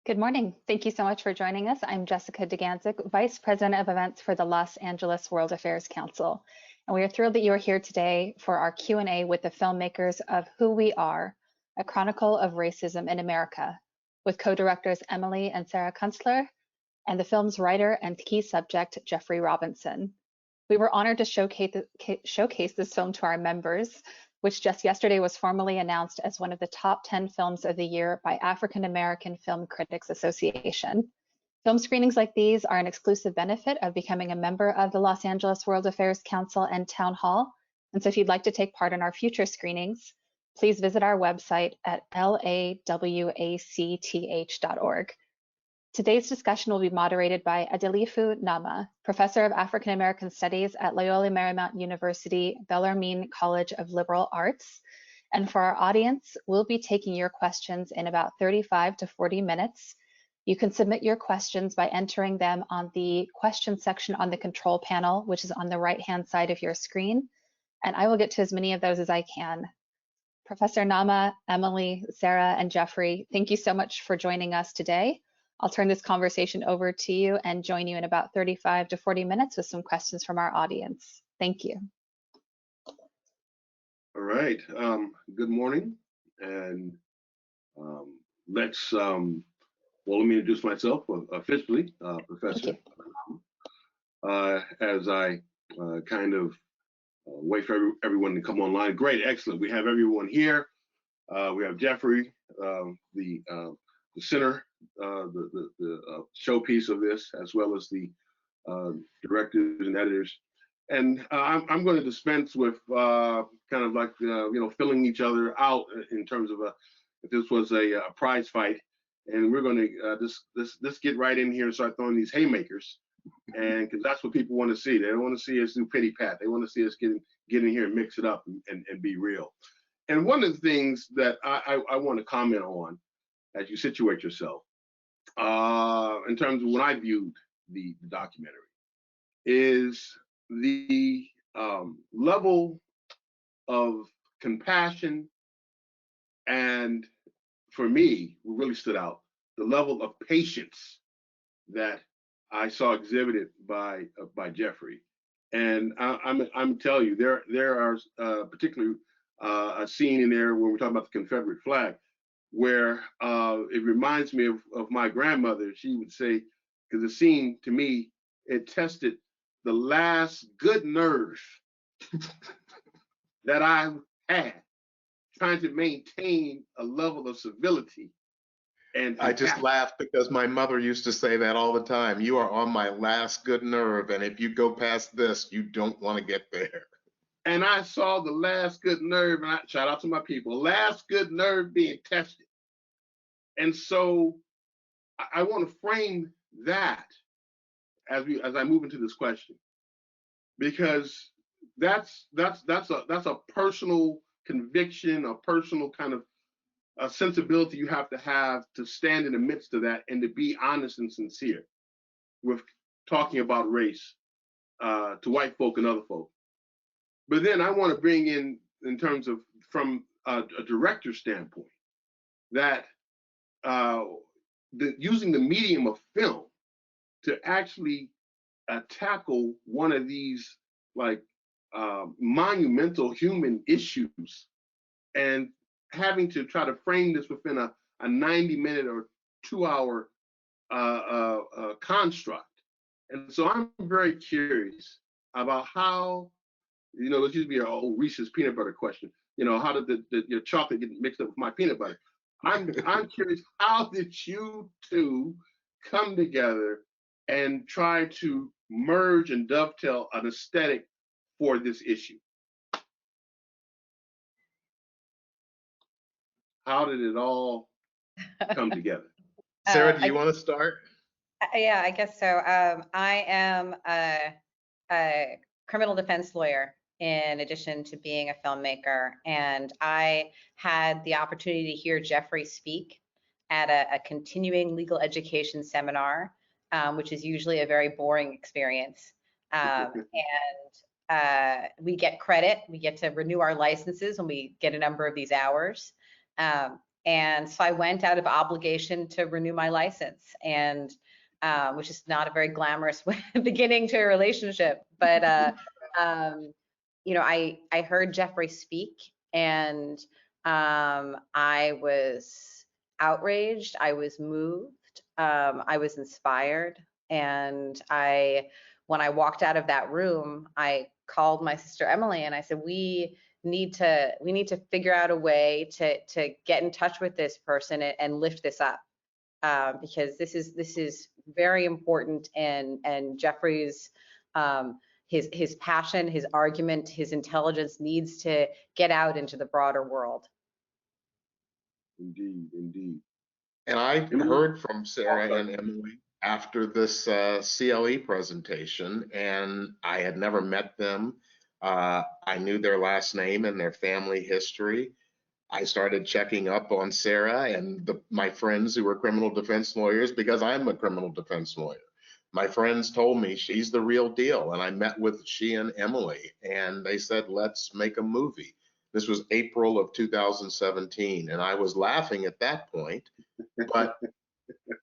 Good morning. Thank you so much for joining us. I'm Jessica DeGanzik, Vice President of Events for the Los Angeles World Affairs Council. And we are thrilled that you are here today for our Q&A with the filmmakers of Who We Are, A Chronicle of Racism in America, with co-directors Emily and Sarah Kunstler, and the film's writer and key subject, Jeffery Robinson. We were honored to showcase this film to our members, which just yesterday was formally announced as one of the top 10 films of the year by African American Film Critics Association. Film screenings like these are an exclusive benefit of becoming a member of the Los Angeles World Affairs Council and Town Hall. And so if you'd like to take part in our future screenings, please visit our website at lawacth.org. Today's discussion will be moderated by Adilifu Nama, Professor of African American Studies at Loyola Marymount University, Bellarmine College of Liberal Arts. And for our audience, we'll be taking your questions in about 35 to 40 minutes. You can submit your questions by entering them on the question section on the control panel, which is on the right-hand side of your screen. And I will get to as many of those as I can. Professor Nama, Emily, Sarah, and Jeffrey, thank you so much for joining us today. I'll turn this conversation over to you and join you in about 35 to 40 minutes with some questions from our audience. Thank you. All right, good morning. And let me introduce myself officially, Professor, as I kind of wait for everyone to come online. Great, excellent. We have everyone here. We have Jeffrey, the center, the showpiece of this, as well as the directors and editors. And I'm going to dispense with kind of like filling each other out in terms of if this was a prize fight, and we're going to let's get right in here and start throwing these haymakers, and because that's what people want to see. They don't want to see us do pity pat. They want to see us get in here and mix it up and be real. And one of the things that I want to comment on as you situate yourself, in terms of when I viewed the documentary, is the level of compassion, and for me, what really stood out, the level of patience that I saw exhibited by Jeffery. And I'm telling you, there are particularly a scene in there when we're talking about the Confederate flag, where it reminds me of my grandmother. She would say, because the scene to me, it tested the last good nerve that I had, trying to maintain a level of civility. And I just laughed because my mother used to say that all the time. You are on my last good nerve, and if you go past this, you don't want to get there. And I saw the last good nerve, and I shout out to my people, last good nerve being tested. And so I want to frame that as I move into this question, because that's a personal conviction, a personal kind of a sensibility you have to stand in the midst of that and to be honest and sincere with talking about race to white folk and other folk. But then I want to bring in terms of from a director's standpoint, that using the medium of film to actually tackle one of these like monumental human issues, and having to try to frame this within a 90-minute or 2-hour construct. And so I'm very curious about how, it used to be an old Reese's peanut butter question, how did your chocolate get mixed up with my peanut butter? I'm curious, how did you two come together and try to merge and dovetail an aesthetic for this issue? How did it all come together? Sarah, do you want to start? Yeah, I guess so. I am a criminal defense lawyer in addition to being a filmmaker, and I had the opportunity to hear Jeffery speak at a continuing legal education seminar, which is usually a very boring experience. And we get credit, we get to renew our licenses when we get a number of these hours. And so I went out of obligation to renew my license, and which is not a very glamorous beginning to a relationship. But I heard Jeffrey speak, and I was outraged. I was moved. I was inspired, and when I walked out of that room, I called my sister Emily, and I said, we need to figure out a way to get in touch with this person and lift this up, because this is very important, and Jeffrey's his passion, his argument, his intelligence needs to get out into the broader world. Indeed, indeed. And I heard from Sarah and Emily after this CLE presentation, and I had never met them. I knew their last name and their family history. I started checking up on Sarah and my friends who were criminal defense lawyers, because I'm a criminal defense lawyer. My friends told me she's the real deal, and I met with she and Emily, and they said, let's make a movie. This was April of 2017, and I was laughing at that point, but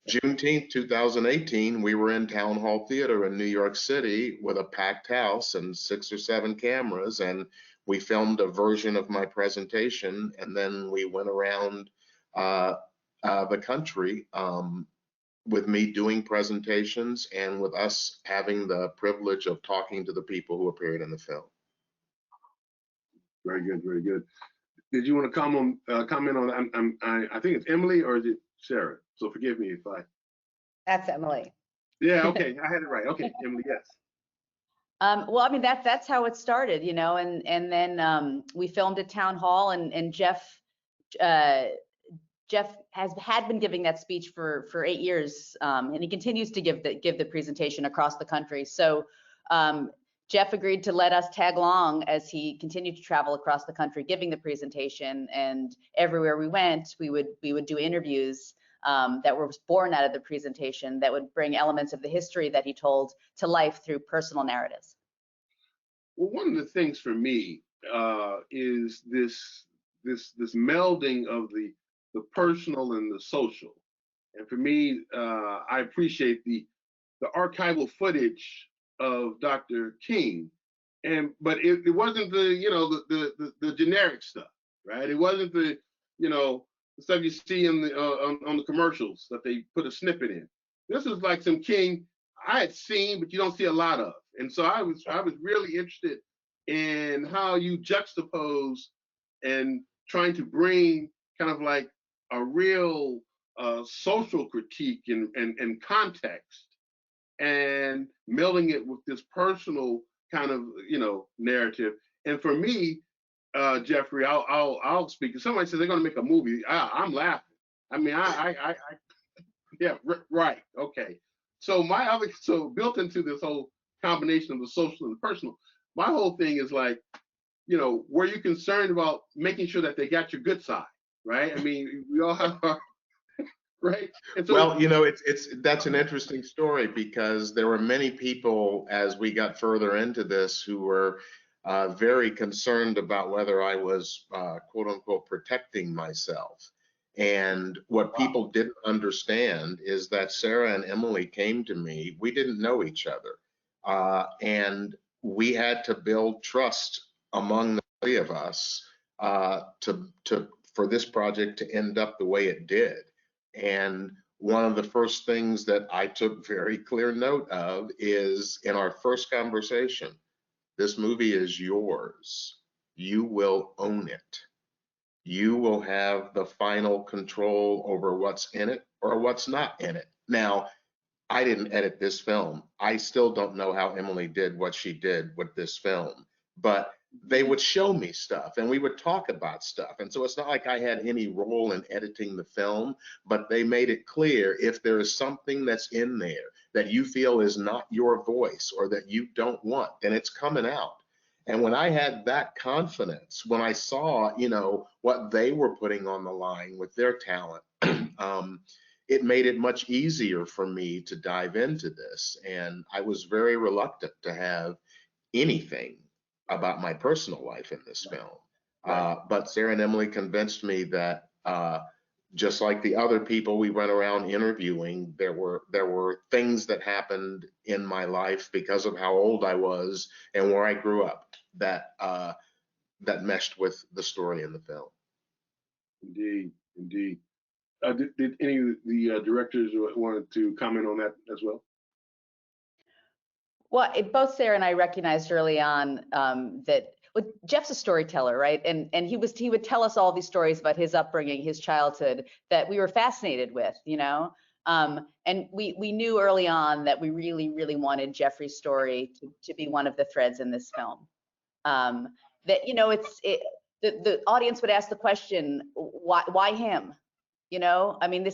Juneteenth 2018, we were in Town Hall Theater in New York City with a packed house and 6 or 7 cameras, and we filmed a version of my presentation, and then we went around the country with me doing presentations and with us having the privilege of talking to the people who appeared in the film. Very good, very good. Did you want to comment on? I think it's Emily, or is it Sarah? So forgive me if I. That's Emily. Yeah, okay, I had it right. Okay, Emily, yes. Well, I mean, that's how it started, and then we filmed at Town Hall, and Jeff had been giving that speech for 8 years, and he continues to give the presentation across the country. So Jeff agreed to let us tag along as he continued to travel across the country giving the presentation, and everywhere we went, we would do interviews that were born out of the presentation that would bring elements of the history that he told to life through personal narratives. Well, one of the things for me is this melding of the personal and the social. And for me, I appreciate the archival footage of Dr. King, but it wasn't the generic stuff, right? It wasn't the the stuff you see in the on the commercials that they put a snippet in. This was like some King I had seen, but you don't see a lot of. And so I was really interested in how you juxtapose and trying to bring kind of like a real social critique and context, and melding it with this personal kind of narrative. And for me, Jeffrey, I'll speak. If somebody says they're going to make a movie, I'm laughing. I mean, yeah, right, okay. So so built into this whole combination of the social and the personal, my whole thing is like, were you concerned about making sure that they got your good side, right? I mean, we all have our, right? And so, well, that's an interesting story, because there were many people as we got further into this who were very concerned about whether I was quote unquote protecting myself. And what people didn't understand is that Sarah and Emily came to me. We didn't know each other, and we had to build trust among the 3 of us for this project to end up the way it did. And one of the first things that I took very clear note of is in our first conversation, this movie is yours. You will own it. You will have the final control over what's in it or what's not in it. Now, I didn't edit this film. I still don't know how Emily did what she did with this film, but they would show me stuff and we would talk about stuff. And so it's not like I had any role in editing the film, but they made it clear if there is something that's in there that you feel is not your voice or that you don't want, then it's coming out. And when I had that confidence, when I saw, what they were putting on the line with their talent, it made it much easier for me to dive into this. And I was very reluctant to have anything about my personal life in this film. But Sarah and Emily convinced me that just like the other people we went around interviewing, there were things that happened in my life because of how old I was and where I grew up that that meshed with the story in the film. Indeed, indeed. Did any of the directors wanted to comment on that as well? Well, both Sarah and I recognized early on that Jeff's a storyteller, right? And he would tell us all these stories about his upbringing, his childhood that we were fascinated with, you know. And we knew early on that we really wanted Jeffrey's story to be one of the threads in this film. That, you know, the audience would ask the question, why him? You know, I mean,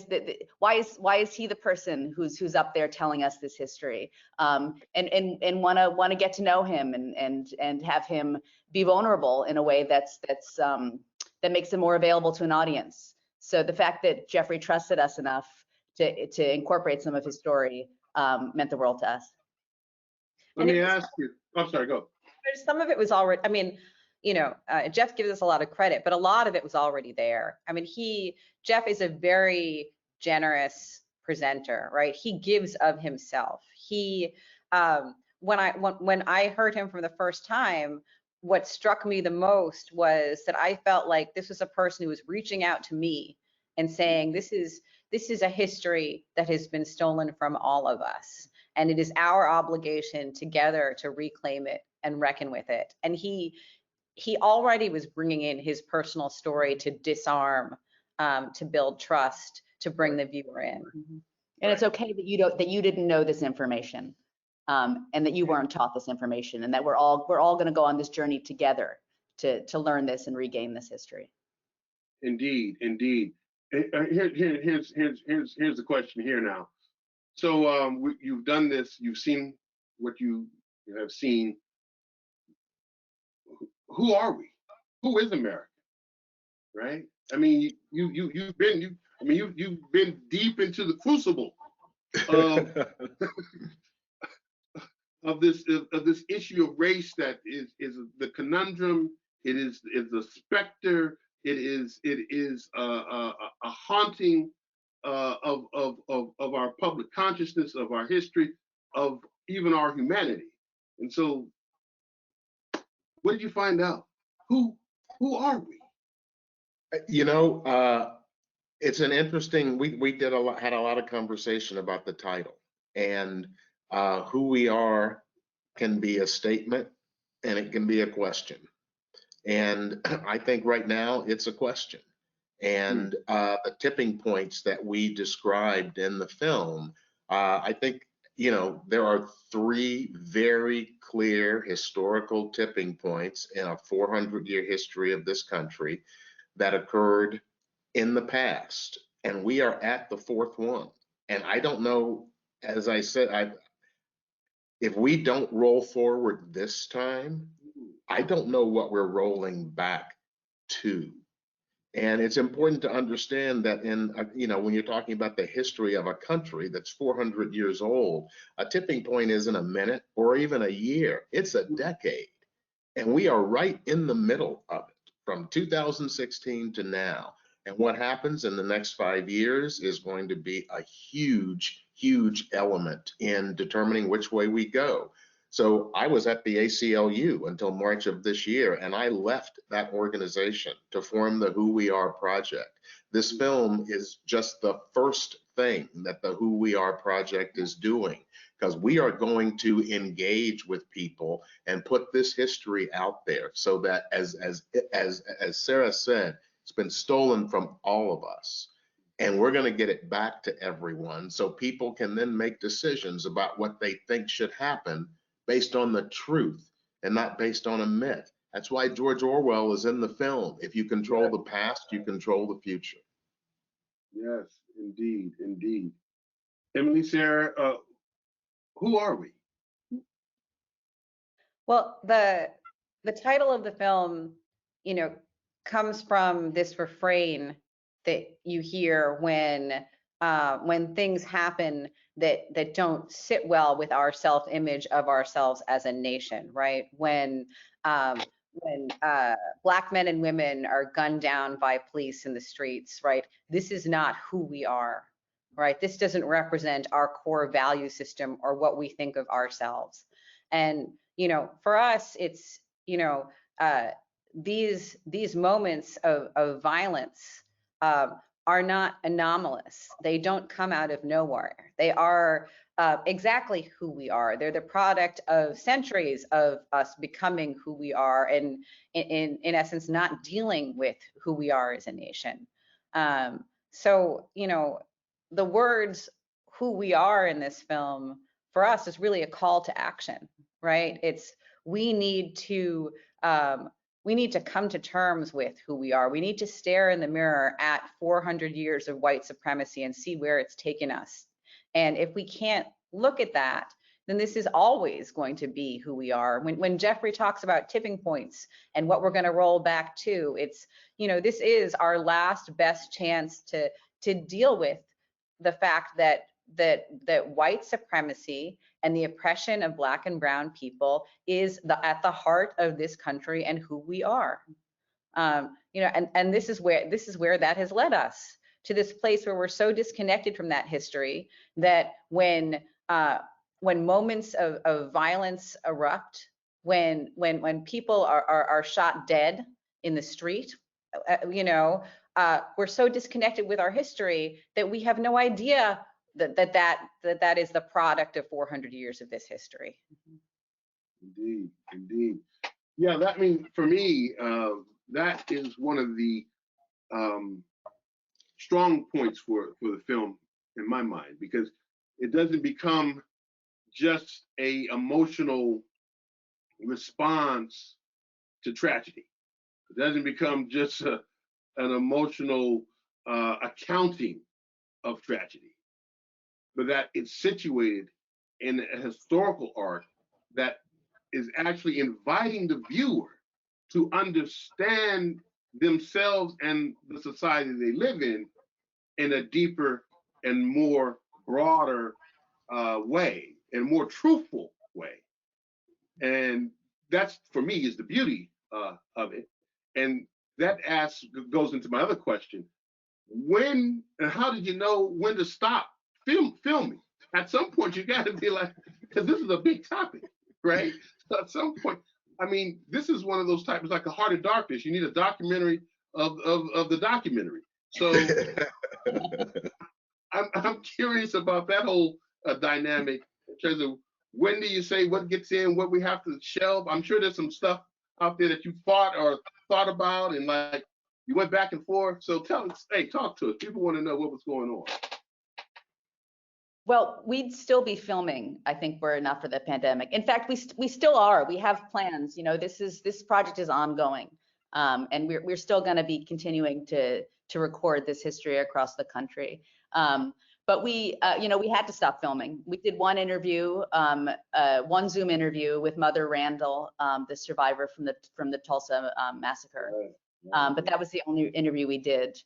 why is he the person who's up there telling us this history? And want to get to know him and have him be vulnerable in a way that makes him more available to an audience. So the fact that Jeffrey trusted us enough to incorporate some of his story meant the world to us. Let me ask you. I'm sorry, go. Some of it was already, I mean, you know, Jeff gives us a lot of credit, but a lot of it was already there. I mean, Jeff is a very generous presenter, right? He gives of himself. When I heard him for the first time, what struck me the most was that I felt like this was a person who was reaching out to me and saying, this is a history that has been stolen from all of us. And it is our obligation together to reclaim it and reckon with it. And he already was bringing in his personal story to disarm, to build trust, to bring the viewer in. And it's okay that you didn't know this information, and that you weren't taught this information, and that we're all going to go on this journey together to learn this and regain this history. Indeed, indeed. Here's the question here now. So you've done this. You've seen what you have seen. Who are we? Who is America? Right? I mean, you've been deep into the crucible of of this issue of race that is the conundrum. It is a specter. It is a haunting of our public consciousness, of our history, of even our humanity. And so, what did you find out? Who are we? You know, it's an interesting. We had a lot of conversation about the title, and who we are can be a statement and it can be a question. And I think right now it's a question. And the tipping points that we described in the film, I think, you know, there are 3 very clear historical tipping points in a 400-year history of this country that occurred in the past. And we are at the 4th one. And I don't know, as I said, if we don't roll forward this time, I don't know what we're rolling back to. And it's important to understand that you know, when you're talking about the history of a country that's 400 years old, a tipping point isn't a minute or even a year, it's a decade. And we are right in the middle of it from 2016 to now. And what happens in the next 5 years is going to be a huge element in determining which way we go. So I was at the ACLU until March of this year, and I left that organization to form the Who We Are project. This film is just the first thing that the Who We Are project is doing, because we are going to engage with people and put this history out there so that, as Sarah said, it's been stolen from all of us. And we're going to get it back to everyone so people can then make decisions about what they think should happen based on the truth and not based on a myth. That's why George Orwell is in the film. If you control the past, you control the future. Yes, indeed, indeed. Emily, Sarah, who are we? Well, the title of the film, you know, comes from this refrain that you hear when things happen that don't sit well with our self-image of ourselves as a nation, right? When when Black men and women are gunned down by police in the streets, right? This is not who we are, right? This doesn't represent our core value system or what we think of ourselves. And, you know, for us, it's, you know, these moments of violence are not anomalous. They don't come out of nowhere. They are exactly who we are. They're the product of centuries of us becoming who we are, and in essence, not dealing with who we are as a nation. So, you know, the words "who we are" in this film for us is really a call to action, right? It's we need to come to terms with who we are. We need to stare in the mirror at 400 years of white supremacy and see where it's taken us. And if we can't look at that, then this is always going to be who we are. When Jeffrey talks about tipping points and what we're going to roll back to, it's, you know, this is our last best chance to deal with the fact that white supremacy and the oppression of Black and brown people is at the heart of this country and who we are. You know, and this is where that has led us, to this place where we're so disconnected from that history that when moments of violence erupt, when people are shot dead in the street, you know, we're so disconnected with our history that we have no idea that is the product of 400 years of this history. Indeed, indeed. Yeah, that means for me, that is one of the strong points for the film in my mind, because it doesn't become just a emotional response to tragedy. It doesn't become just an emotional accounting of tragedy, but that it's situated in a historical arc that is actually inviting the viewer to understand themselves and the society they live in a deeper and more broader way, and more truthful way. And that's, for me, is the beauty of it. And that goes into my other question: when and how did you know when to stop filming? At some point, you got to be like, because this is a big topic, right? So at some point, I mean, this is one of those types, like A Heart of Darkness. You need a documentary of the documentary. So I'm curious about that whole dynamic in terms of when do you say what gets in, what we have to shelve. I'm sure there's some stuff out there that you fought or thought about, and like you went back and forth. So tell us, hey, talk to us. People want to know what was going on. Well, we'd still be filming, I think, were it not for the pandemic. In fact, we still are. We have plans. You know, this project is ongoing, and we're still going to be continuing to record this history across the country. But we, you know, we had to stop filming. We did one interview, one Zoom interview with Mother Randall, the survivor from the Tulsa massacre. But that was the only interview we did.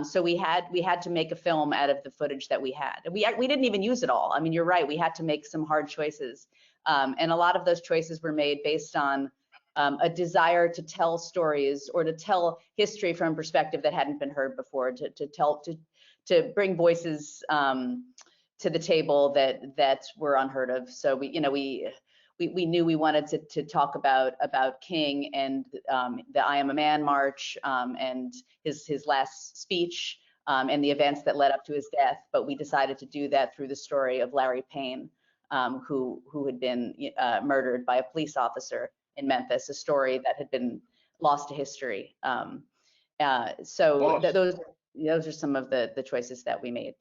So we had to make a film out of the footage that we had. We didn't even use it all. I mean, you're right. We had to make some hard choices, and a lot of those choices were made based on a desire to tell stories or to tell history from a perspective that hadn't been heard before, to bring voices to the table that were unheard of. So we knew we wanted to talk about King and the I Am a Man march, and his last speech, and the events that led up to his death. But we decided to do that through the story of Larry Payne, who had been murdered by a police officer in Memphis, a story that had been lost to history. So those are some of the choices that we made.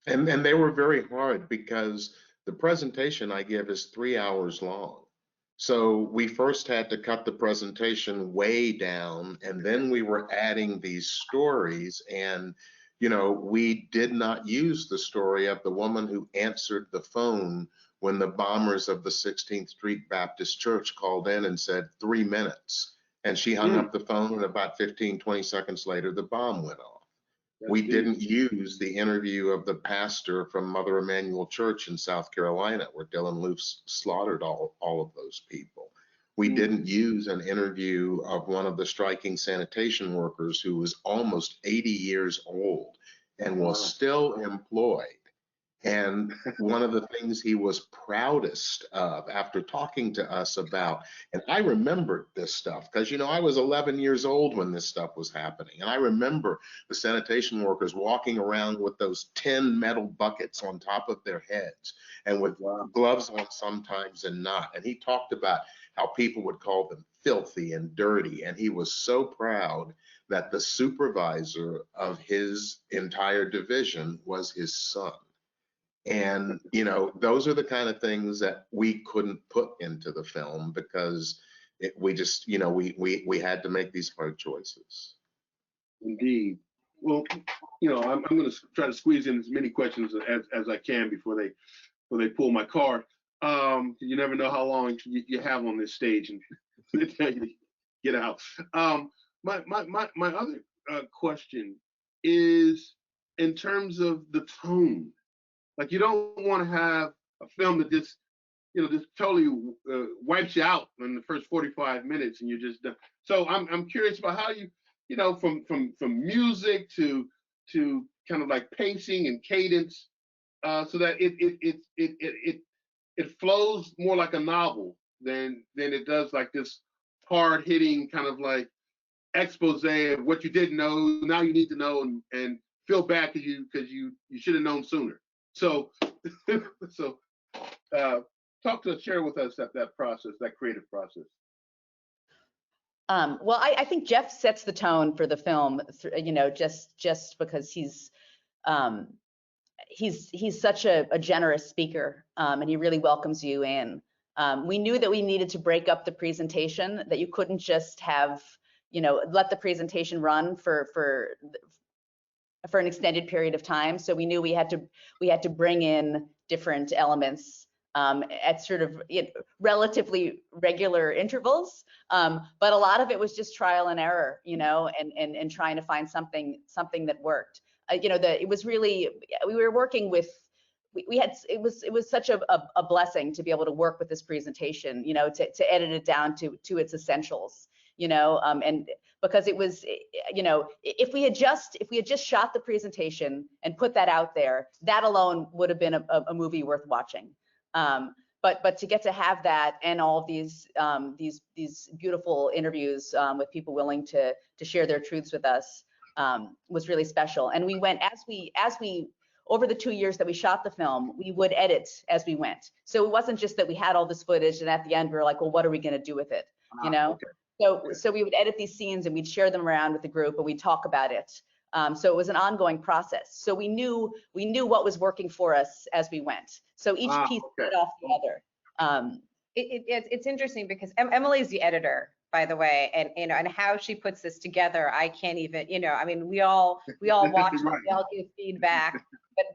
And they were very hard because the presentation I give is 3 hours long. So we first had to cut the presentation way down, and then we were adding these stories. And, you know, we did not use the story of the woman who answered the phone when the bombers of the 16th Street Baptist Church called in and said 3 minutes. And she hung up the phone, and about 15, 20 seconds later, the bomb went off. We didn't use the interview of the pastor from Mother Emanuel Church in South Carolina, where Dylan Luft slaughtered all of those people. We didn't use an interview of one of the striking sanitation workers who was almost 80 years old and was still employed. And one of the things he was proudest of after talking to us about, and I remembered this stuff because, you know, I was 11 years old when this stuff was happening. And I remember the sanitation workers walking around with those 10 metal buckets on top of their heads and with gloves on sometimes and not. And he talked about how people would call them filthy and dirty. And he was so proud that the supervisor of his entire division was his son. And, you know, those are the kind of things that we couldn't put into the film because we just, you know, we had to make these hard choices. Indeed. Well, you know, I'm going to try to squeeze in as many questions as I can before they pull my card. You never know how long you have on this stage and they tell you to get out. My other question is in terms of the tone. Like, you don't want to have a film that just, you know, just totally wipes you out in the first 45 minutes and you're just done. So I'm curious about how you know, from music to kind of like pacing and cadence, so that it flows more like a novel than it does like this hard hitting kind of like expose of what you didn't know. Now you need to know and feel bad because you should have known sooner. So, share with us that process, that creative process. Well, I think Jeff sets the tone for the film, you know, just because he's such a generous speaker, and he really welcomes you in. We knew that we needed to break up the presentation, that you couldn't just have, you know, let the presentation run for an extended period of time. So we knew we had to bring in different elements at sort of relatively regular intervals. But a lot of it was just trial and error, you know, and trying to find something that worked. You know, it was really, we were working with, it was such a blessing to be able to work with this presentation, you know, to edit it down to its essentials, you know, and because it was, you know, if we had just shot the presentation and put that out there, that alone would have been a movie worth watching. But to get to have that and all of these beautiful interviews with people willing to share their truths with us was really special. And we went, as we over the 2 years that we shot the film, we would edit as we went. So it wasn't just that we had all this footage and at the end we were like, well, what are we going to do with it? You know? Okay. So we would edit these scenes and we'd share them around with the group and we'd talk about it. So it was an ongoing process. So we knew what was working for us as we went. So each piece fed off the other. It's interesting because Emily's the editor, by the way, and you know, and how she puts this together, I can't even, you know, I mean, we all watch, right. We all give feedback,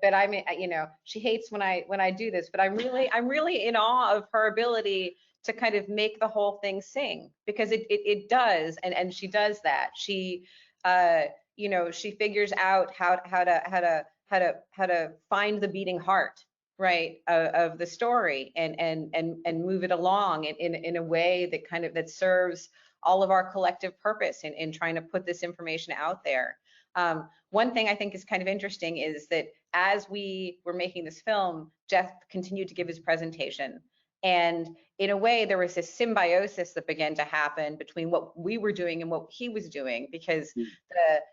but I mean, you know, she hates when I do this, but I'm really in awe of her ability to kind of make the whole thing sing, because it does, and she does that. She you know, she figures out how to find the beating heart, right, of the story and move it along in a way that serves all of our collective purpose in trying to put this information out there. One thing I think is kind of interesting is that as we were making this film, Jeff continued to give his presentation. And in a way, there was this symbiosis that began to happen between what we were doing and what he was doing, because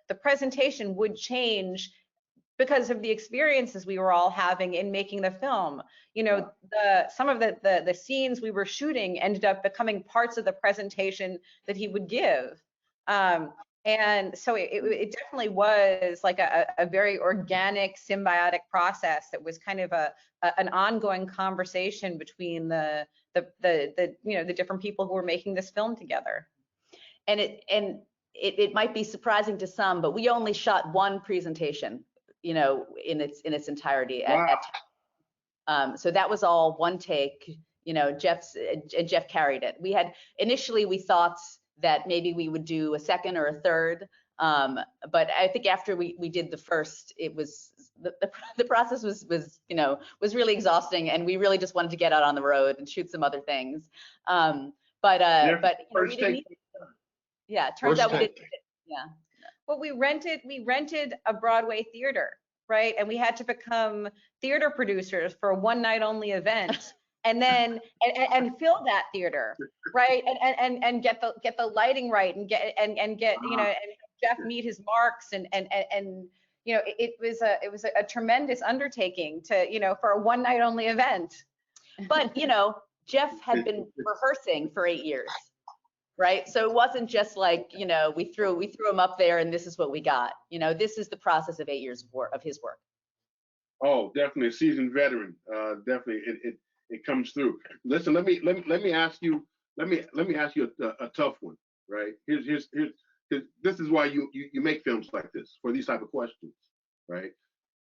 the presentation would change because of the experiences we were all having in making the film. You know, some of the scenes we were shooting ended up becoming parts of the presentation that he would give. And so it definitely was like a very organic, symbiotic process that was kind of an ongoing conversation between the you know, the different people who were making this film together. And it might be surprising to some, but we only shot one presentation, you know, in its entirety. Wow. So that was all one take. You know, Jeff carried it. Initially we thought that maybe we would do a second or a third, but I think after we did the first, it was the process was you know, was really exhausting, and we really just wanted to get out on the road and shoot some other things. But Yeah, but you know, we first didn't take. need, yeah, it turns First out we take. didn't, yeah. Well, we rented a Broadway theater, right? And we had to become theater producers for a one night only event, and then and fill that theater, right? And get the lighting right, and get you know, and Jeff meet his marks, and you know, it was a tremendous undertaking to, you know, for a one night only event. But you know, Jeff had been rehearsing for 8 years, right? So it wasn't just like, you know, we threw him up there and this is what we got. You know, this is the process of 8 years of his work. Oh, definitely a seasoned veteran. Definitely, it comes through. Listen, let me ask you. Let me ask you a tough one, right? Here's this is why you make films like this, for these type of questions, right?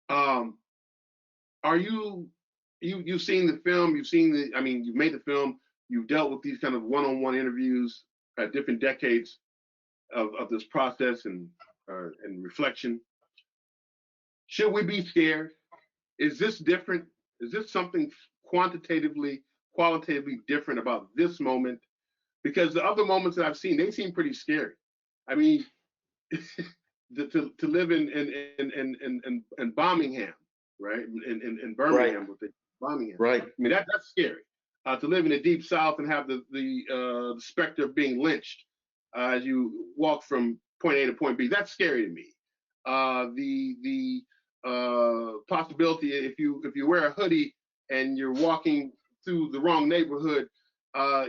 Are you've seen the film? You've seen the. I mean, you've made the film. You've dealt with these kind of one-on-one interviews at different decades of this process and reflection. Should we be scared? Is this different? Is this something qualitatively different about this moment? Because the other moments that I've seen, they seem pretty scary. I mean, to live in Birmingham, right? In Birmingham, with the Birmingham. Right. I mean, that's scary. To live in the deep South and have the specter of being lynched as you walk from point A to point B, that's scary to me. The possibility, if you wear a hoodie and you're walking through the wrong neighborhood,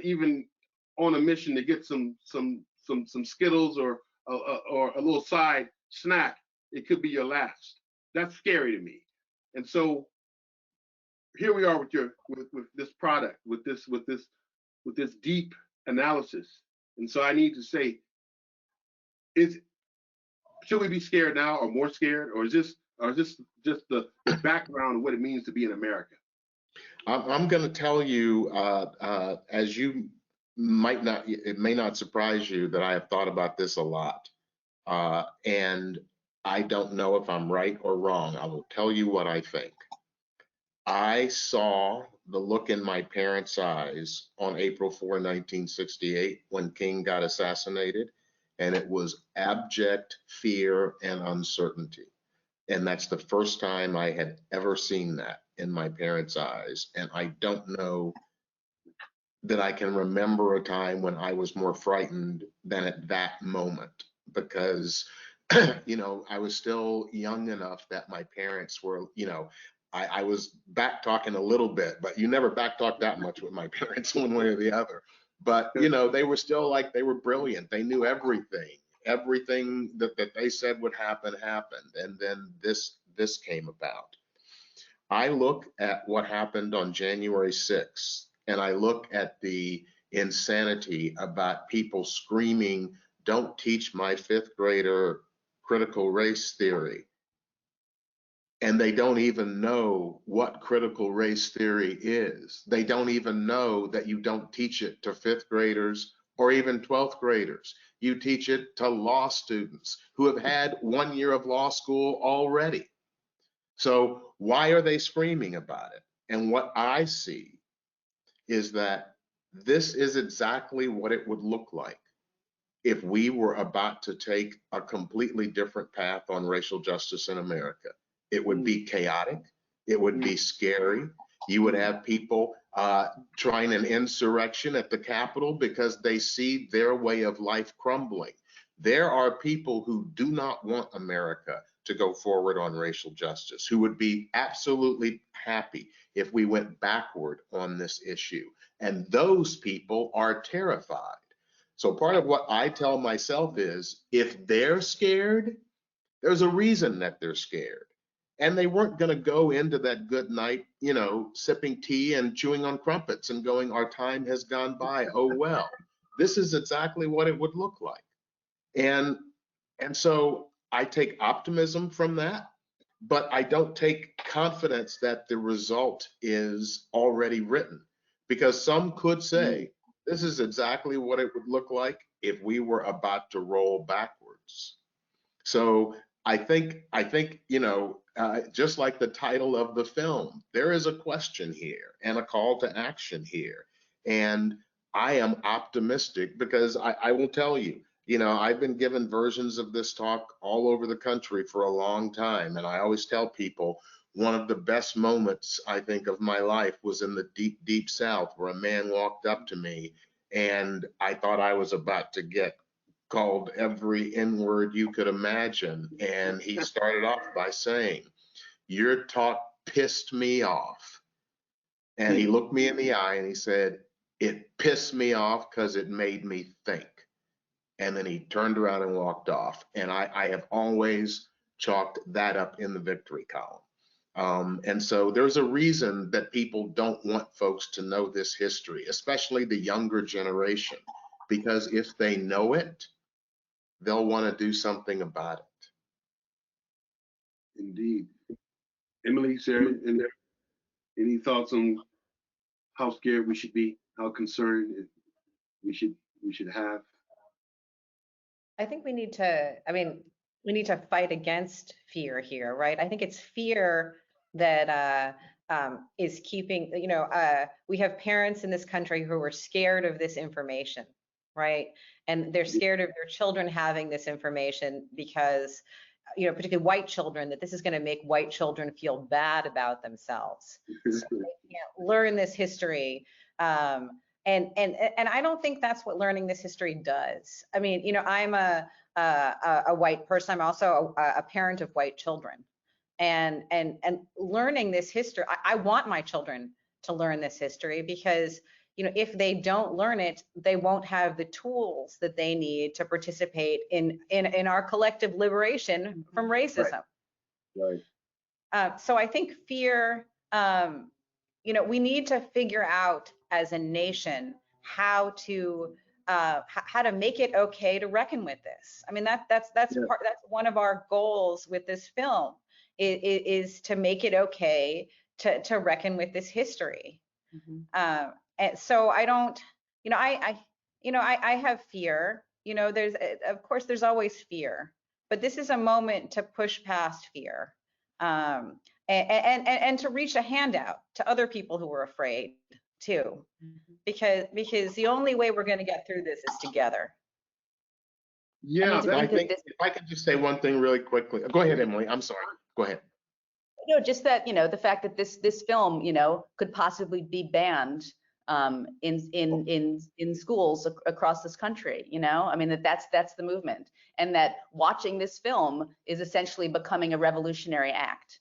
even on a mission to get some Skittles or a little side snack, it could be your last. That's scary to me. And so here we are with this product, with this deep analysis. And so I need to say, should we be scared now, or more scared, or is this just the background of what it means to be in America? I'm going to tell you, as you might not, it may not surprise you that I have thought about this a lot. And I don't know if I'm right or wrong. I will tell you what I think. I saw the look in my parents' eyes on April 4, 1968, when King got assassinated, and it was abject fear and uncertainty. And that's the first time I had ever seen that in my parents' eyes. And I don't know that I can remember a time when I was more frightened than at that moment, because, you know, I was still young enough that my parents were, you know, I was back talking a little bit, but you never back talk that much with my parents one way or the other. But, you know, they were still like, they were brilliant. They knew everything. Everything that they said would happen happened. And then this came about. I look at what happened on January 6th, and I look at the insanity about people screaming, "Don't teach my fifth grader critical race theory." And they don't even know what critical race theory is. They don't even know that you don't teach it to fifth graders or even 12th graders. You teach it to law students who have had 1 year of law school already. So why are they screaming about it? And what I see is that this is exactly what it would look like if we were about to take a completely different path on racial justice in America. It would be chaotic. It would be scary. You would have people trying an insurrection at the Capitol because they see their way of life crumbling. There are people who do not want America to go forward on racial justice, who would be absolutely happy if we went backward on this issue. And those people are terrified. So part of what I tell myself is, if they're scared, there's a reason that they're scared. And they weren't going to go into that good night, you know, sipping tea and chewing on crumpets and going, "Our time has gone by. Oh, well." This is exactly what it would look like. And so I take optimism from that, but I don't take confidence that the result is already written, because some could say, this is exactly what it would look like if we were about to roll backwards. So I think, you know, just like the title of the film, there is a question here and a call to action here. And I am optimistic because I will tell you, I've been given versions of this talk all over the country for a long time. And I always tell people one of the best moments I think of my life was in the deep, deep South, where a man walked up to me and I thought I was about to get called every N word you could imagine. And he started off by saying, "Your talk pissed me off." And he looked me in the eye and he said, "It pissed me off because it made me think." And then he turned around and walked off. And I have always chalked that up in the victory column. And so there's a reason that people don't want folks to know this history, especially the younger generation, because if they know it, they'll want to do something about it. Indeed. Emily, Sarah, and any thoughts on how scared we should be, how concerned we should have? I think we need to, we need to fight against fear here, right? I think it's fear that is keeping, we have parents in this country who are scared of this information, right? And they're scared of their children having this information because, particularly white children, that this is going to make white children feel bad about themselves. So they can't learn this history. And I don't think that's what learning this history does. I mean, I'm a white person. I'm also a parent of white children, and learning this history. I want my children to learn this history because, if they don't learn it, they won't have the tools that they need to participate in our collective liberation from racism. Right. So I think fear. We need to figure out as a nation how to make it okay to reckon with this. I mean, that's one of our goals with this film is to make it okay to reckon with this history. Mm-hmm. And so I don't, I have fear. There's of course there's always fear, but this is a moment to push past fear. And to reach a hand out to other people who are afraid too, because the only way we're going to get through this is together. Yeah, I think if I could just say one thing really quickly. Go ahead, Emily. I'm sorry. Go ahead. No, just that, the fact that this film, could possibly be banned in schools across this country, I mean, that's the movement, and that watching this film is essentially becoming a revolutionary act,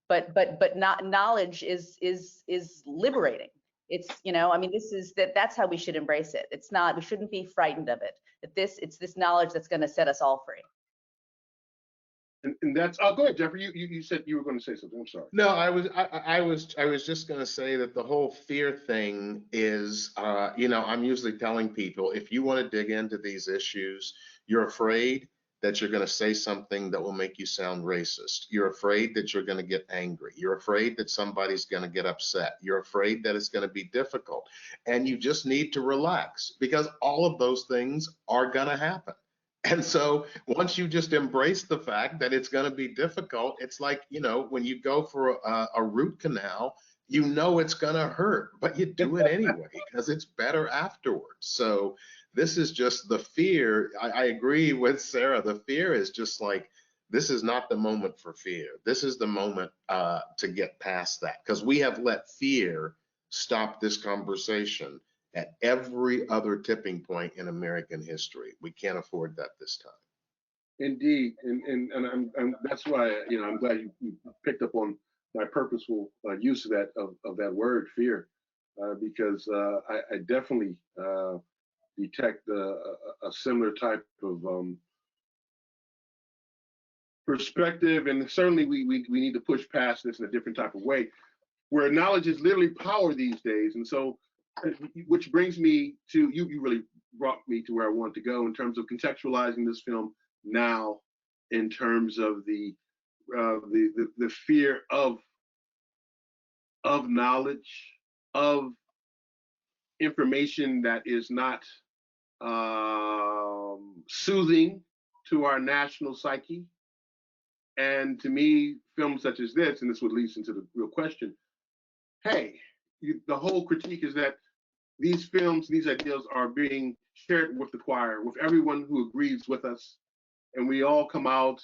but not knowledge is liberating. It's, I mean, that's how we should embrace it. It's not, we shouldn't be frightened of it. It's this knowledge that's going to set us all free. And that's, oh, go ahead, Jeffrey. You said you were going to say something. I'm sorry. No, I was just going to say that the whole fear thing is, I'm usually telling people, if you want to dig into these issues, you're afraid that you're going to say something that will make you sound racist. You're afraid that you're going to get angry. You're afraid that somebody's going to get upset. You're afraid that it's going to be difficult. And you just need to relax, because all of those things are going to happen. And so once you just embrace the fact that it's going to be difficult, it's like, when you go for a root canal, it's going to hurt, but you do it anyway because it's better afterwards. So this is just the fear. I agree with Sarah. The fear is just like, this is not the moment for fear. This is the moment to get past that, because we have let fear stop this conversation at every other tipping point in American history. We can't afford that this time. Indeed, and I'm that's why I'm glad you picked up on my purposeful use of that word fear, because I definitely detect a similar type of perspective, and certainly we need to push past this in a different type of way, where knowledge is literally power these days. And so, which brings me to you really brought me to where I want to go in terms of contextualizing this film now, in terms of the fear of knowledge, of information that is not soothing to our national psyche. And to me, films such as this, and this would lead into the real question, hey, the whole critique is that these films, these ideas are being shared with the choir, with everyone who agrees with us, and we all come out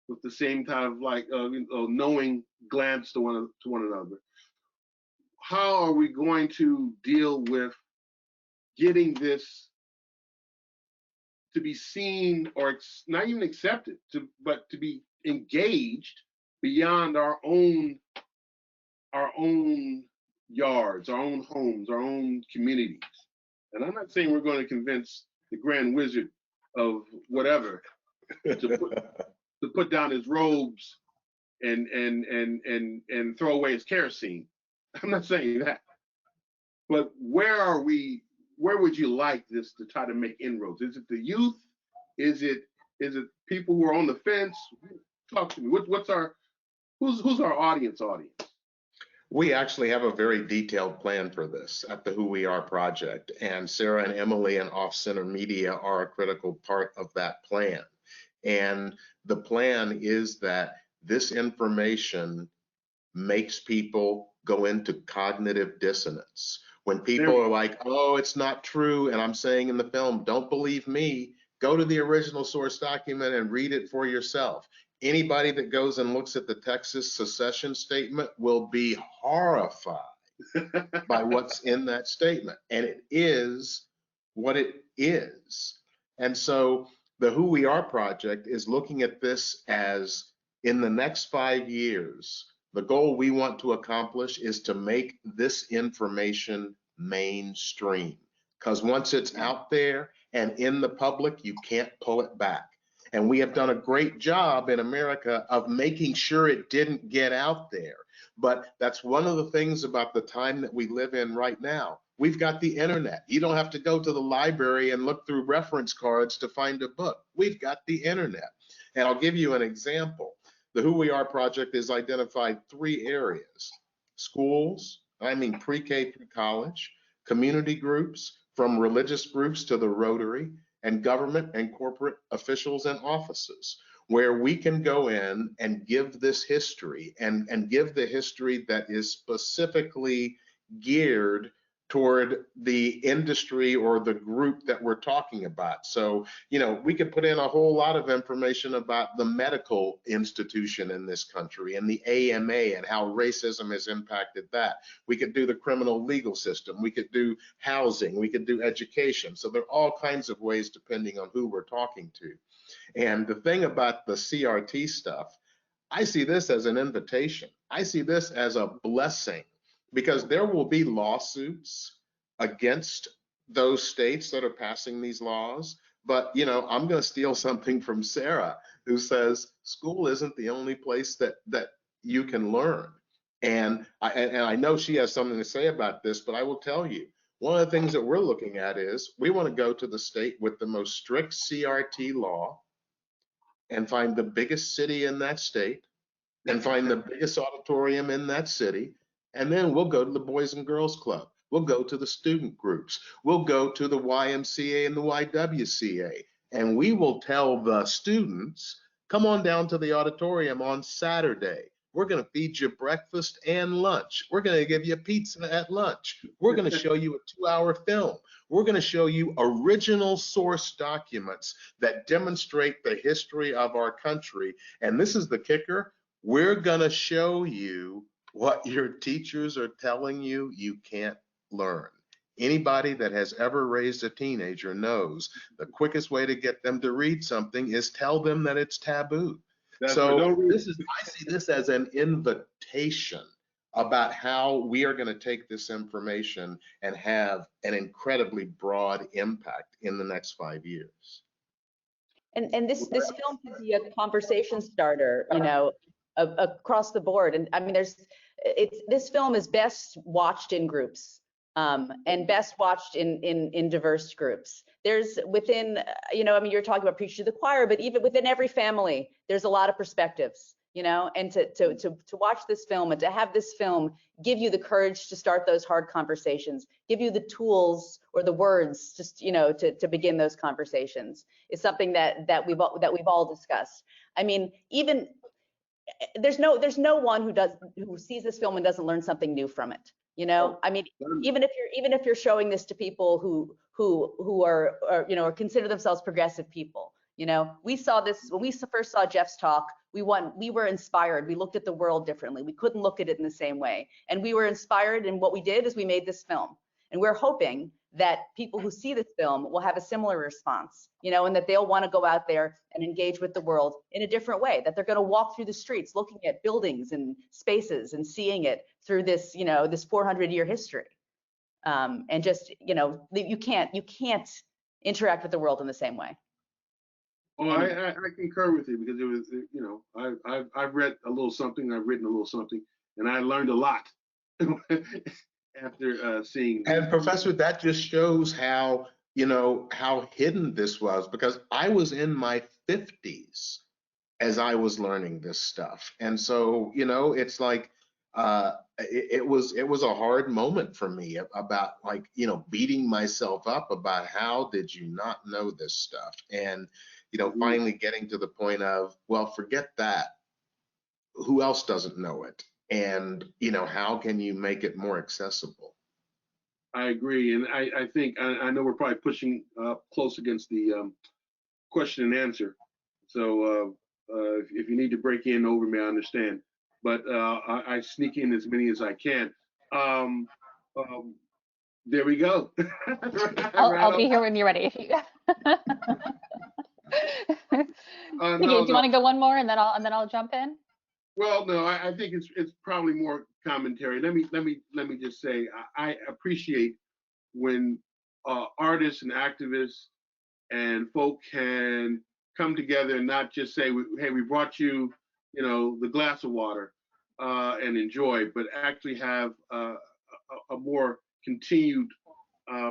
with the same kind of like knowing glance to one another. How are we going to deal with getting this to be seen, or not even accepted, but to be engaged beyond our own yards, our own homes, our own communities? And I'm not saying we're going to convince the Grand Wizard of whatever to put down his robes and throw away his kerosene. I'm not saying that. But where would you like this to try to make inroads? Is it the youth? Is it people who are on the fence? Talk to me. Who's our audience? We actually have a very detailed plan for this at the Who We Are project, and Sarah and Emily and Off Center Media are a critical part of that plan. And the plan is that this information makes people go into cognitive dissonance. When people are like, oh, it's not true, and I'm saying in the film, don't believe me, go to the original source document and read it for yourself. Anybody that goes and looks at the Texas secession statement will be horrified by what's in that statement. And it is what it is. And so the Who We Are project is looking at this as, in the next 5 years, the goal we want to accomplish is to make this information mainstream. Because once it's out there and in the public, you can't pull it back. And we have done a great job in America of making sure it didn't get out there. But that's one of the things about the time that we live in right now. We've got the internet. You don't have to go to the library and look through reference cards to find a book. We've got the internet. And I'll give you an example. The Who We Are project has identified 3 areas: schools, I mean pre-K through college, community groups, from religious groups to the Rotary, and government and corporate officials and offices, where we can go in and give this history and give the history that is specifically geared toward the industry or the group that we're talking about. So, you know, we could put in a whole lot of information about the medical institution in this country and the AMA and how racism has impacted that. We could do the criminal legal system. We could do housing. We could do education. So there are all kinds of ways depending on who we're talking to. And the thing about the CRT stuff, I see this as an invitation. I see this as a blessing, because there will be lawsuits against those states that are passing these laws. But, you know, I'm going to steal something from Sarah, who says school isn't the only place that you can learn. And I know she has something to say about this, but I will tell you, one of the things that we're looking at is we want to go to the state with the most strict CRT law and find the biggest city in that state and find the biggest auditorium in that city. And then we'll go to the Boys and Girls Club. We'll go to the student groups. We'll go to the YMCA and the YWCA. And we will tell the students, come on down to the auditorium on Saturday. We're going to feed you breakfast and lunch. We're going to give you pizza at lunch. We're going to show you a 2-hour film. We're going to show you original source documents that demonstrate the history of our country. And this is the kicker. We're going to show you what your teachers are telling you you can't learn. Anybody that has ever raised a teenager knows the quickest way to get them to read something is tell them that it's taboo. I see this as an invitation about how we are going to take this information and have an incredibly broad impact in the next 5 years. And this film could be a conversation starter, you know, across the board. And I mean, this film is best watched in groups, and best watched in diverse groups. There's within, you know, I mean, you're talking about preaching to the choir, but even within every family, there's a lot of perspectives, you know, and to watch this film and to have this film give you the courage to start those hard conversations, give you the tools or the words, just, you know, to begin those conversations, is something that we've all discussed. I mean, even there's no one who sees this film and doesn't learn something new from it. You know, I mean, even if you're showing this to people who are you know, or consider themselves progressive people, you know, we saw this when we first saw Jeff's talk. We were inspired. We looked at the world differently. We couldn't look at it in the same way, and we were inspired. And what we did is we made this film, and we're hoping that people who see this film will have a similar response, you know, and that they'll want to go out there and engage with the world in a different way, that they're going to walk through the streets looking at buildings and spaces and seeing it through this, you know, this 400-year history. And just, you know, you can't interact with the world in the same way. Oh, I concur with you, because it was, you know, I've read a little something, I've written a little something, and I learned a lot after seeing. And Professor, that just shows how, you know, how hidden this was, because I was in my 50s as I was learning this stuff. And so, you know, it's like, it was a hard moment for me about, like, you know, beating myself up about how did you not know this stuff? And, you know, finally getting to the point of, well, forget that. Who else doesn't know it? And, you know, how can you make it more accessible? I agree, and I think I know we're probably pushing close against the question and answer. So if you need to break in over me, I understand. But I sneak in as many as I can. Um, there we go. I'll be here when you're ready. If you... No, do you want to go one more, and then I'll jump in? Well, no, I think it's probably more commentary. Let me just say I appreciate when artists and activists and folk can come together and not just say, hey, we brought you, you know, the glass of water and enjoy, but actually have a more continued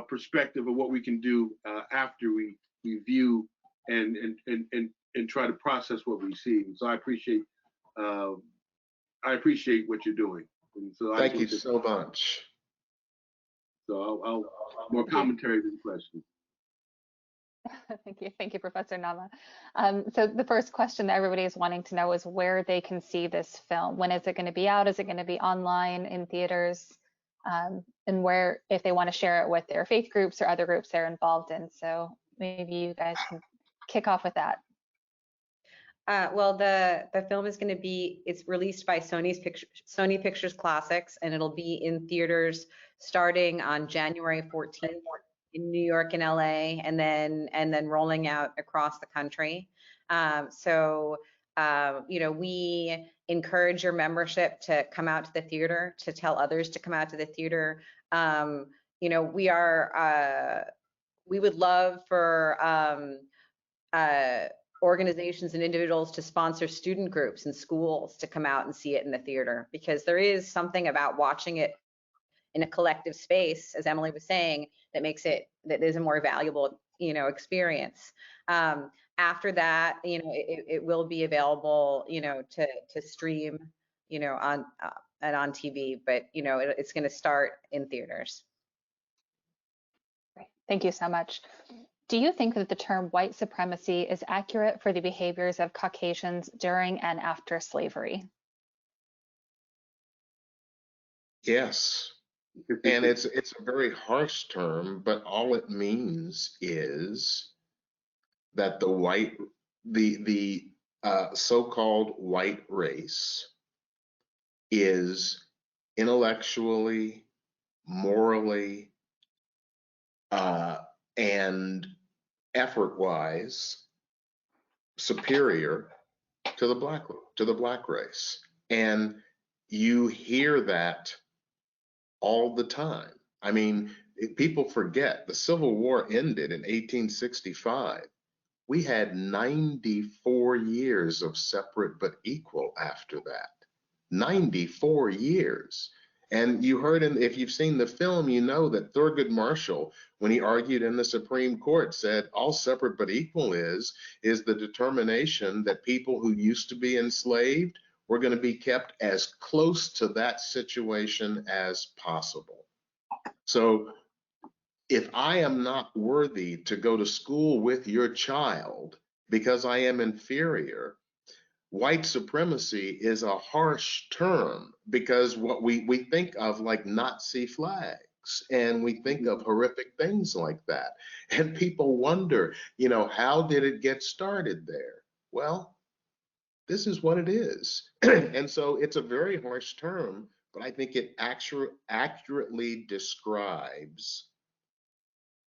perspective of what we can do after we view and try to process what we see. So I appreciate what you're doing. And so Thank you so much. So I'll more commentary than questions. Thank you, Professor Nama. So the first question that everybody is wanting to know is where they can see this film. When is it going to be out? Is it going to be online, in theaters? And where, if they want to share it with their faith groups or other groups they're involved in. So maybe you guys can kick off with that. Well, the film is going to be, it's released by Sony Pictures Classics, and it'll be in theaters starting on January 14th in New York and LA, and then rolling out across the country. So you know, we encourage your membership to come out to the theater, to tell others to come out to the theater. You know, we would love for organizations and individuals to sponsor student groups and schools to come out and see it in the theater, because there is something about watching it in a collective space, as Emily was saying, that is a more valuable, you know, experience. After that, you know, it will be available, you know, to stream, you know, on TV, but, you know, it's going to start in theaters. Great. Thank you so much. Do you think that the term white supremacy is accurate for the behaviors of Caucasians during and after slavery? Yes. And it's a very harsh term, but all it means is that the so-called white race is intellectually, morally, and effort-wise superior to the black race. And you hear that all the time. I mean, people forget the Civil War ended in 1865. We had 94 years of separate but equal after that. 94 years. And you heard, if you've seen the film, you know that Thurgood Marshall, when he argued in the Supreme Court, said all separate but equal is the determination that people who used to be enslaved were going to be kept as close to that situation as possible. So if I am not worthy to go to school with your child because I am inferior, white supremacy is a harsh term because what we think of like Nazi flags and we think of horrific things like that. And people wonder, you know, how did it get started there? Well, this is what it is. And so it's a very harsh term, but I think it accurately describes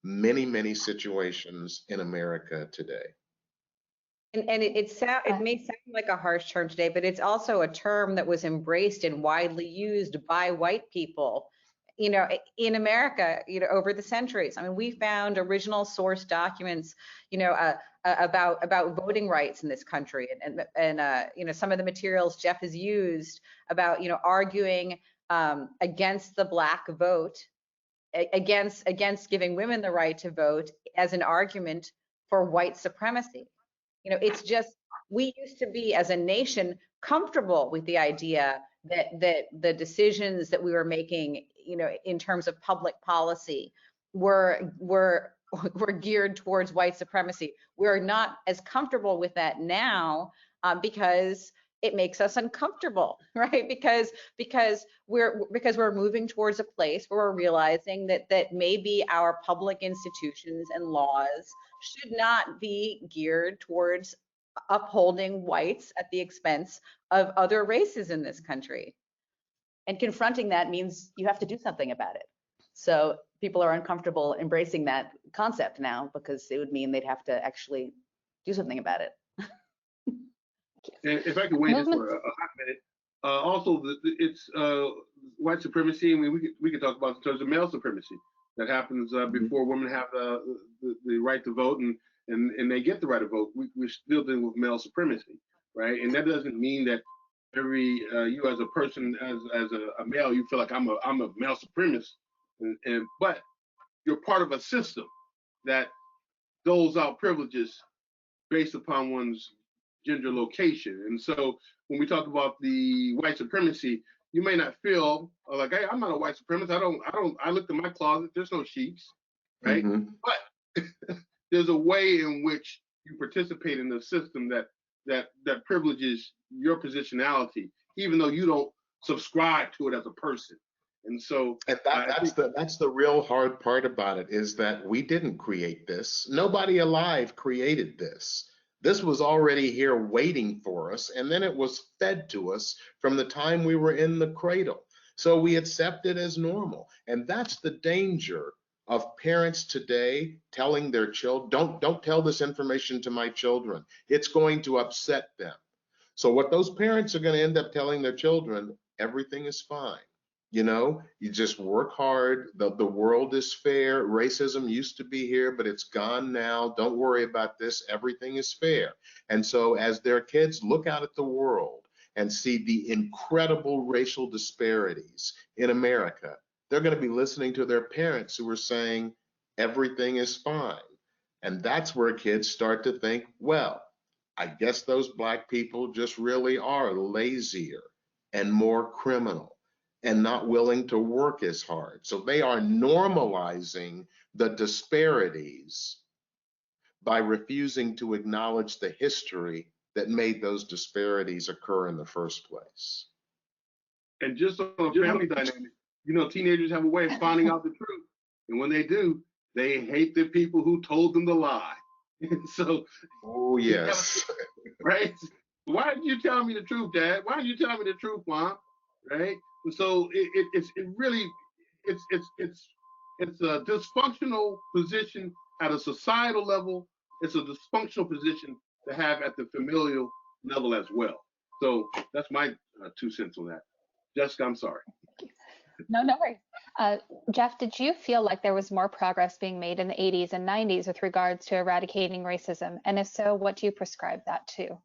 many, many situations in America today. And it may sound like a harsh term today, but it's also a term that was embraced and widely used by white people, you know, in America, you know, over the centuries. I mean, we found original source documents, you know, about voting rights in this country, and you know, some of the materials Jeff has used about, you know, arguing against the Black vote, against giving women the right to vote as an argument for white supremacy. You know, it's just, we used to be as a nation comfortable with the idea that the decisions that we were making, you know, in terms of public policy were geared towards white supremacy. We're not as comfortable with that now because it makes us uncomfortable, right? Because we're moving towards a place where we're realizing that maybe our public institutions and laws should not be geared towards upholding whites at the expense of other races in this country. And confronting that means you have to do something about it. So people are uncomfortable embracing that concept now because it would mean they'd have to actually do something about it. And if I could wait just for a hot minute, also it's white supremacy. I mean, we could talk about in terms of male supremacy that happens before women have the right to vote and they get the right to vote. We're still dealing with male supremacy, right? And that doesn't mean that every you as a person, as a male, you feel like I'm a male supremacist, but you're part of a system that doles out privileges based upon one's gender location. And so when we talk about the white supremacy, you may not feel like, hey, I'm not a white supremacist. I looked in my closet, there's no sheets, right? Mm-hmm. But there's a way in which you participate in the system that privileges your positionality, even though you don't subscribe to it as a person. And so that's the real hard part about it, is that we didn't create this. Nobody alive created this. This was already here waiting for us, and then it was fed to us from the time we were in the cradle. So we accept it as normal. And that's the danger of parents today telling their children, don't tell this information to my children. It's going to upset them. So what those parents are going to end up telling their children, everything is fine. You know, you just work hard. The world is fair. Racism used to be here, but it's gone now. Don't worry about this. Everything is fair. And so as their kids look out at the world and see the incredible racial disparities in America, they're going to be listening to their parents who are saying everything is fine. And that's where kids start to think, well, I guess those Black people just really are lazier and more criminal and not willing to work as hard. So they are normalizing the disparities by refusing to acknowledge the history that made those disparities occur in the first place. And just on a family dynamic, you know, teenagers have a way of finding out the truth. And when they do, they hate the people who told them the lie. And so, oh yes, right? Why did you tell me the truth, Dad? Why did you tell me the truth, Mom? Right? And so it's a dysfunctional position at a societal level. It's a dysfunctional position to have at the familial level as well. So that's my 2 cents on that. Jessica, I'm sorry. No worries. Jeff, did you feel like there was more progress being made in the 80s and 90s with regards to eradicating racism? And if so, what do you prescribe that to?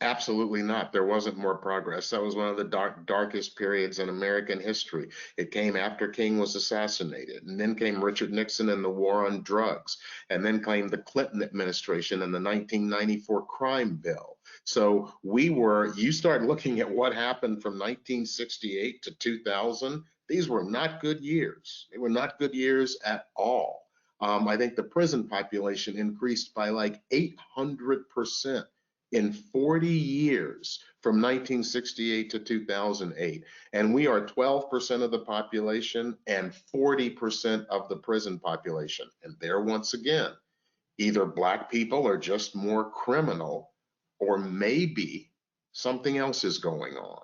Absolutely not. There wasn't more progress. That was one of the darkest periods in American history. It came after King was assassinated, and then came Richard Nixon and the war on drugs, and then came the Clinton administration and the 1994 crime bill. So you start looking at what happened from 1968 to 2000. These were not good years. They were not good years at all. I think the prison population increased by like 800%. in 40 years from 1968 to 2008. And we are 12% of the population and 40% of the prison population. And there, once again, either Black people are just more criminal, or maybe something else is going on.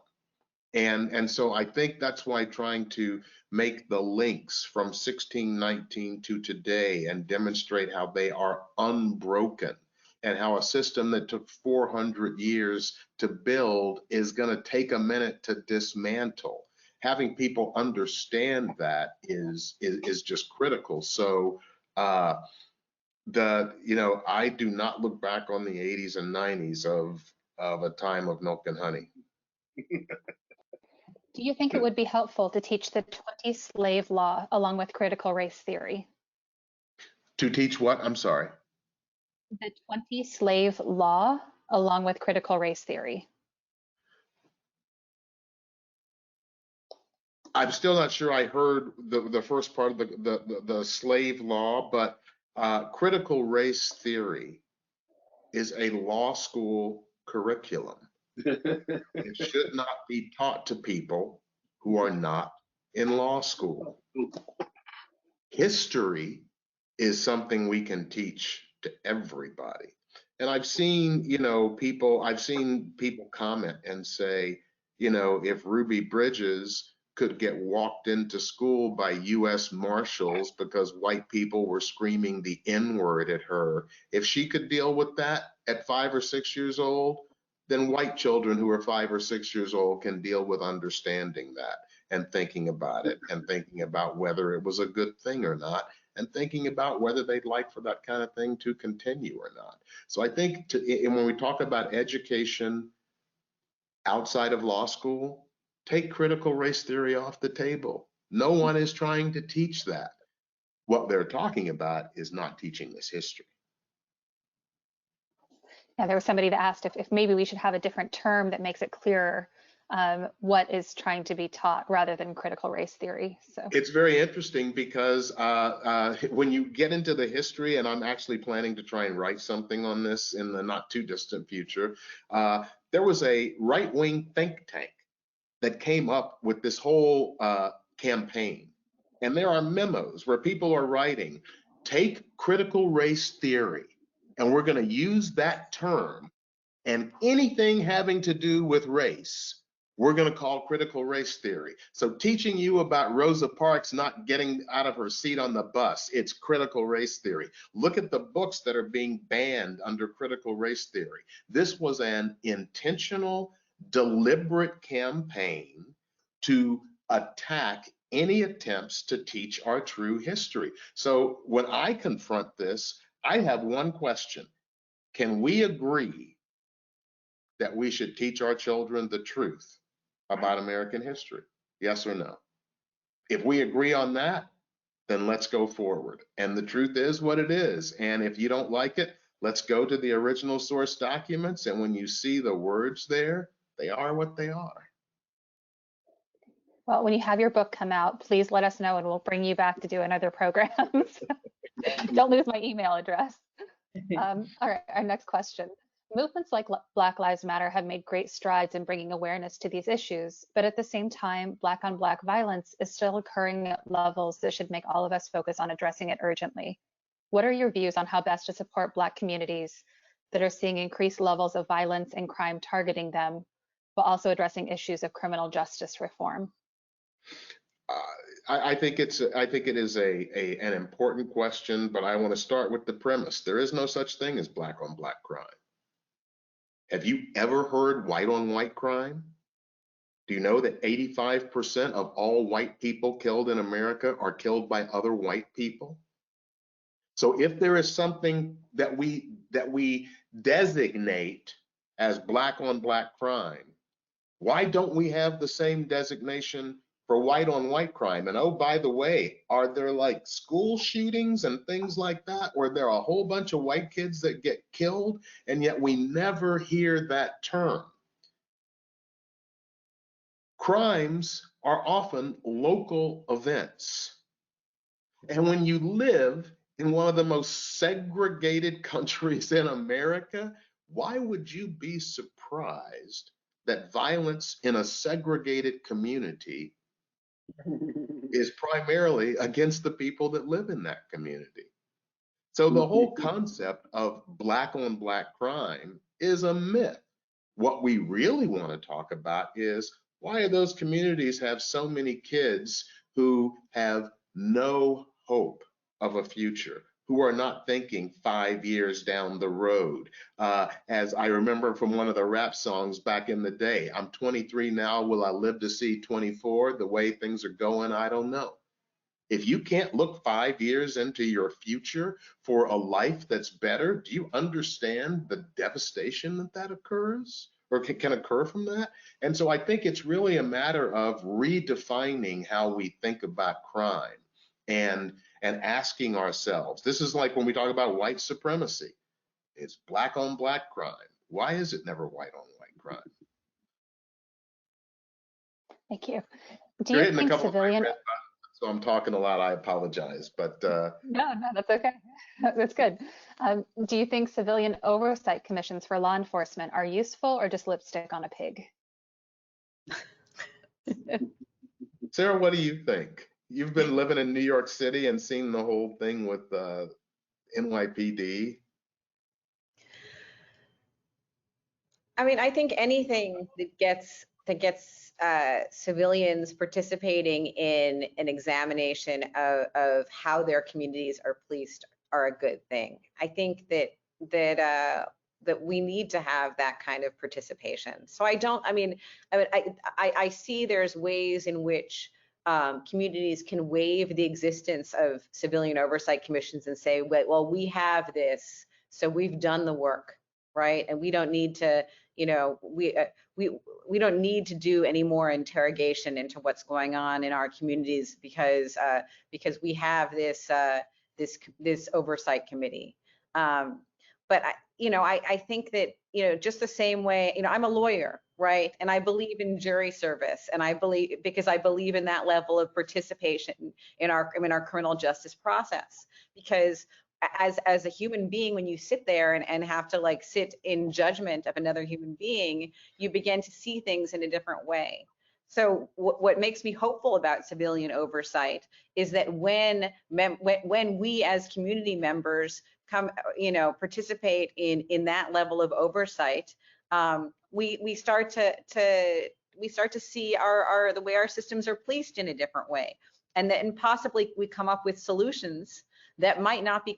And so I think that's why trying to make the links from 1619 to today and demonstrate how they are unbroken, and how a system that took 400 years to build is going to take a minute to dismantle. Having people understand that is just critical. So I do not look back on the 80s and 90s of a time of milk and honey. Do you think it would be helpful to teach the 20 slave law along with critical race theory? To teach what? I'm sorry. The 20 slave law along with critical race theory. I'm still not sure I heard the first part of the slave law, but critical race theory is a law school curriculum. It should not be taught to people who are not in law school. History is something we can teach to everybody. And I've seen people comment and say, if Ruby Bridges could get walked into school by US Marshals because white people were screaming the N-word at her, if she could deal with that at 5 or 6 years old, then white children who are 5 or 6 years old can deal with understanding that and thinking about it and thinking about whether it was a good thing or not, and thinking about whether they'd like for that kind of thing to continue or not. So I think when we talk about education outside of law school, take critical race theory off the table. No one is trying to teach that. What they're talking about is not teaching this history. Yeah, there was somebody that asked if maybe we should have a different term that makes it clearer what is trying to be taught rather than critical race theory. So it's very interesting because when you get into the history, and I'm actually planning to try and write something on this in the not too distant future, there was a right-wing think tank that came up with this whole campaign. And there are memos where people are writing, take critical race theory, and we're going to use that term, and anything having to do with race, we're going to call critical race theory. So teaching you about Rosa Parks not getting out of her seat on the bus, it's critical race theory. Look at the books that are being banned under critical race theory. This was an intentional, deliberate campaign to attack any attempts to teach our true history. So when I confront this, I have one question. Can we agree that we should teach our children the truth about American history? Yes or no? If we agree on that, then let's go forward. And the truth is what it is. And if you don't like it, let's go to the original source documents. And when you see the words there, they are what they are. well, when you have your book come out, please let us know and we'll bring you back to do another program. Don't lose my email address. All right, our next question. Movements like Black Lives Matter have made great strides in bringing awareness to these issues, but at the same time, Black on Black violence is still occurring at levels that should make all of us focus on addressing it urgently. What are your views on how best to support Black communities that are seeing increased levels of violence and crime targeting them, while also addressing issues of criminal justice reform? I think it is an important question, but I want to start with the premise. There is no such thing as Black on Black crime. Have you ever heard white on white crime? Do you know that 85% of all white people killed in America are killed by other white people? So if there is something that we designate as Black on Black crime, why don't we have the same designation for white on white crime? And oh, by the way, are there like school shootings and things like that, or there are a whole bunch of white kids that get killed, and yet we never hear that term? Crimes are often local events. And when you live in one of the most segregated countries in America, why would you be surprised that violence in a segregated community is primarily against the people that live in that community? So the whole concept of black on black crime is a myth. What we really want to talk about is, why do those communities have so many kids who have no hope of a future, who are not thinking 5 years down the road? As I remember from one of the rap songs back in the day, I'm 23 now, will I live to see 24? The way things are going, I don't know. If you can't look 5 years into your future for a life that's better, do you understand the devastation that occurs or can occur from that? And so I think it's really a matter of redefining how we think about crime and asking ourselves. This is like when we talk about white supremacy. It's black on black crime. Why is it never white on white crime? Thank you. Do You're you hitting a think couple civilian? of my red buttons, so I'm talking a lot. I apologize, but No, that's okay. That's good. Do you think civilian oversight commissions for law enforcement are useful or just lipstick on a pig? Sarah, what do you think? You've been living in New York City and seen the whole thing with NYPD. I mean, I think anything that gets civilians participating in an examination of how their communities are policed are a good thing. I think that we need to have that kind of participation. So I see there's ways in which communities can waive the existence of civilian oversight commissions and say, well, we have this, so we've done the work, right? And we don't need to, we don't need to do any more interrogation into what's going on in our communities because we have this this oversight committee. But I think that just the same way, I'm a lawyer, right? And I believe in jury service, and I believe in that level of participation in our criminal justice process. Because as a human being, when you sit there and have to sit in judgment of another human being, you begin to see things in a different way. So what makes me hopeful about civilian oversight is that when we as community members come, participate in that level of oversight, we start to see the way our systems are policed in a different way, and then possibly we come up with solutions that might not we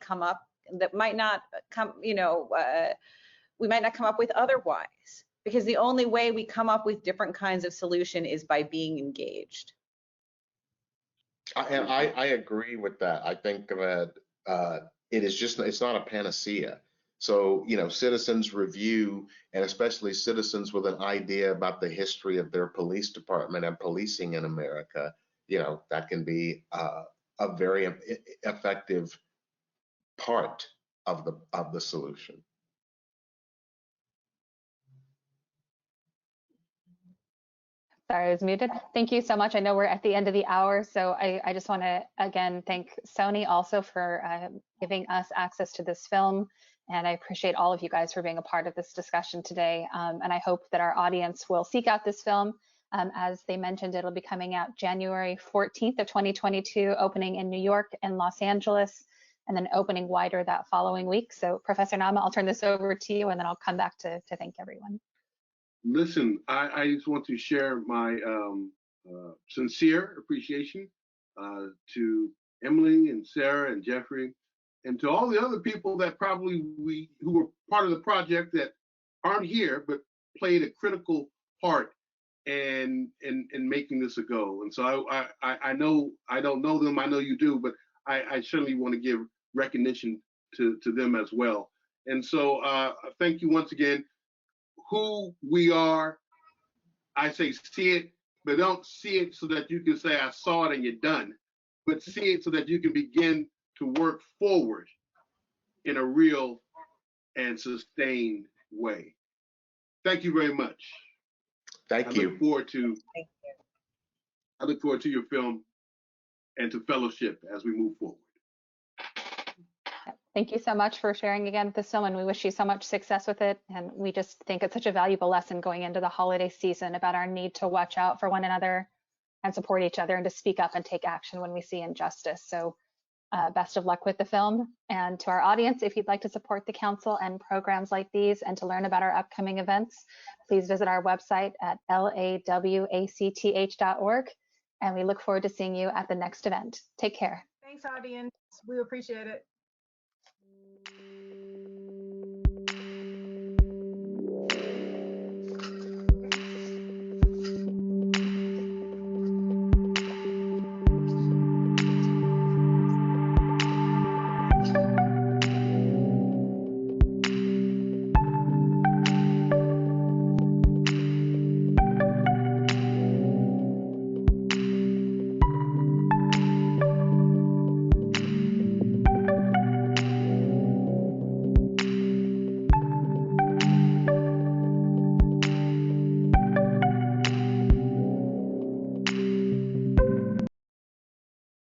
might not come up with otherwise, because the only way we come up with different kinds of solution is by being engaged. I agree with that. I think that it's not a panacea. So, citizens review, and especially citizens with an idea about the history of their police department and policing in America, that can be a very effective part of the solution. Sorry, I was muted. Thank you so much. I know we're at the end of the hour, so I just want to again thank Sony also for giving us access to this film. And I appreciate all of you guys for being a part of this discussion today. And I hope that our audience will seek out this film. As they mentioned, it'll be coming out January 14th of 2022, opening in New York and Los Angeles, and then opening wider that following week. So Professor Nama, I'll turn this over to you, and then I'll come back to thank everyone. Listen, I just want to share my sincere appreciation to Emily and Sarah and Jeffrey, and to all the other people that probably who were part of the project that aren't here but played a critical part in making this a go. And so I know I don't know them, I know you do, but I certainly want to give recognition to them as well. And so thank you once again. Who we are, I say see it, but don't see it so that you can say I saw it and you're done, but see it so that you can begin to work forward in a real and sustained way. Thank you very much. Thank you. I look forward to your film and to fellowship as we move forward. Thank you so much for sharing again this film, and we wish you so much success with it. And we just think it's such a valuable lesson going into the holiday season about our need to watch out for one another and support each other and to speak up and take action when we see injustice. So best of luck with the film. And to our audience, if you'd like to support the council and programs like these and to learn about our upcoming events, please visit our website at lawacth.org. And we look forward to seeing you at the next event. Take care. Thanks, audience. We appreciate it.